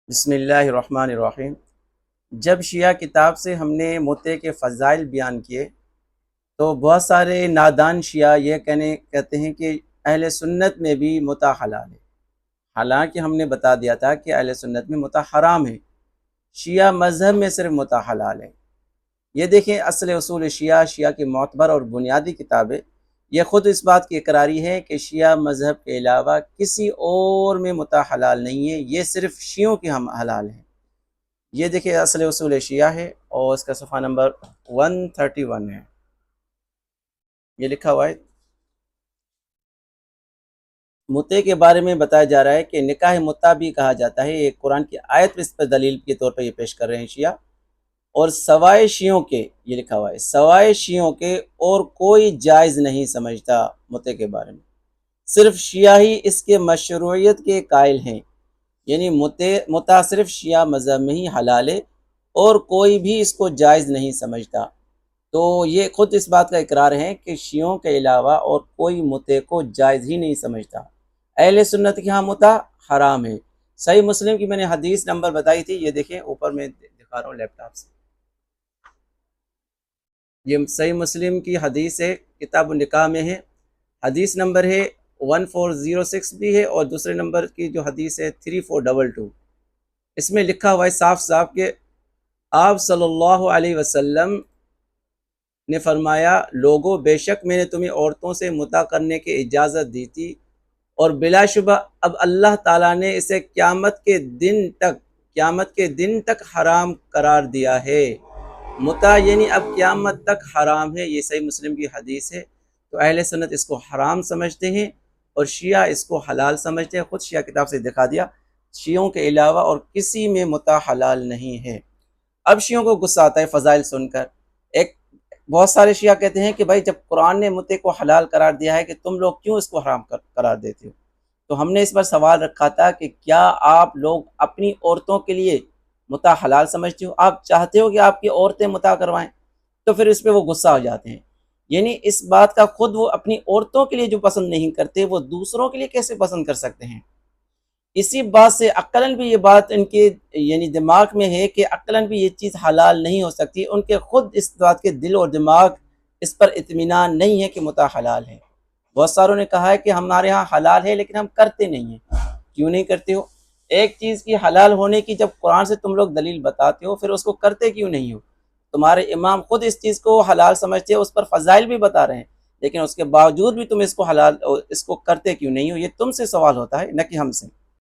بسم اللہ الرحمن الرحیم۔ جب شیعہ کتاب سے ہم نے متع کے فضائل بیان کیے تو بہت سارے نادان شیعہ یہ کہتے ہیں کہ اہل سنت میں بھی متع حلال ہے، حالانکہ ہم نے بتا دیا تھا کہ اہل سنت میں متع حرام ہے، شیعہ مذہب میں صرف متع حلال ہے۔ یہ دیکھیں، اصل اصول شیعہ کی معتبر اور بنیادی کتابیں یہ خود اس بات کی اقراری ہے کہ شیعہ مذہب کے علاوہ کسی اور میں متع حلال نہیں ہے، یہ صرف شیعوں کے ہم حلال ہیں۔ یہ دیکھیں، اصل اصول شیعہ ہے اور اس کا صفحہ نمبر 131 ہے، یہ لکھا ہوا ہے۔ متع کے بارے میں بتایا جا رہا ہے کہ نکاح متع بھی کہا جاتا ہے، ایک قرآن کی آیت اس پر دلیل کے طور پر یہ پیش کر رہے ہیں شیعہ، اور سوائے شیعوں کے، یہ لکھا ہوا ہے، سوائے شیعوں کے اور کوئی جائز نہیں سمجھتا متع کے بارے میں، صرف شیعہ ہی اس کے مشروعیت کے قائل ہیں، یعنی متع صرف شیعہ مذہب میں ہی حلال ہے اور کوئی بھی اس کو جائز نہیں سمجھتا۔ تو یہ خود اس بات کا اقرار ہے کہ شیعوں کے علاوہ اور کوئی متع کو جائز ہی نہیں سمجھتا۔ اہل سنت کے ہاں متع حرام ہے۔ صحیح مسلم کی میں نے حدیث نمبر بتائی تھی، یہ دیکھیں اوپر میں دکھا رہا ہوں لیپ ٹاپ سے، یہ صحیح مسلم کی حدیث ہے، کتاب النکاح میں ہے، حدیث نمبر ہے 1406 بھی ہے، اور دوسرے نمبر کی جو حدیث ہے 3422۔ اس میں لکھا ہوا ہے صاف صاف کہ آپ صلی اللہ علیہ وسلم نے فرمایا، لوگوں بے شک میں نے تمہیں عورتوں سے متع کرنے کی اجازت دی تھی، اور بلا شبہ اب اللہ تعالیٰ نے اسے قیامت کے دن تک حرام قرار دیا ہے۔ متع یعنی اب قیامت تک حرام ہے، یہ صحیح مسلم کی حدیث ہے۔ تو اہل سنت اس کو حرام سمجھتے ہیں اور شیعہ اس کو حلال سمجھتے ہیں۔ خود شیعہ کتاب سے دکھا دیا، شیعوں کے علاوہ اور کسی میں متع حلال نہیں ہے۔ اب شیعوں کو غصہ آتا ہے فضائل سن کر۔ بہت سارے شیعہ کہتے ہیں کہ بھائی جب قرآن نے متع کو حلال قرار دیا ہے کہ تم لوگ کیوں اس کو حرام قرار دیتے ہو؟ تو ہم نے اس پر سوال رکھا تھا کہ کیا آپ لوگ اپنی عورتوں کے لیے متع حلال سمجھتے ہو؟ آپ چاہتے ہو کہ آپ کی عورتیں متع کروائیں؟ تو پھر اس پہ وہ غصہ ہو جاتے ہیں، یعنی اس بات کا خود وہ اپنی عورتوں کے لیے جو پسند نہیں کرتے وہ دوسروں کے لیے کیسے پسند کر سکتے ہیں؟ اسی بات سے عقلاً بھی یہ بات ان کے یعنی دماغ میں ہے کہ عقلاً بھی یہ چیز حلال نہیں ہو سکتی، ان کے خود اس بات کے دل اور دماغ اس پر اطمینان نہیں ہے کہ متع حلال ہے۔ بہت ساروں نے کہا ہے کہ ہمارے ہاں حلال ہے لیکن ہم کرتے نہیں ہیں۔ کیوں نہیں کرتے ہو؟ ایک چیز کی حلال ہونے کی جب قرآن سے تم لوگ دلیل بتاتے ہو، پھر اس کو کرتے کیوں نہیں ہو؟ تمہارے امام خود اس چیز کو حلال سمجھتے ہیں، اس پر فضائل بھی بتا رہے ہیں، لیکن اس کے باوجود بھی تم اس کو کرتے کیوں نہیں ہو؟ یہ تم سے سوال ہوتا ہے، نہ کہ ہم سے۔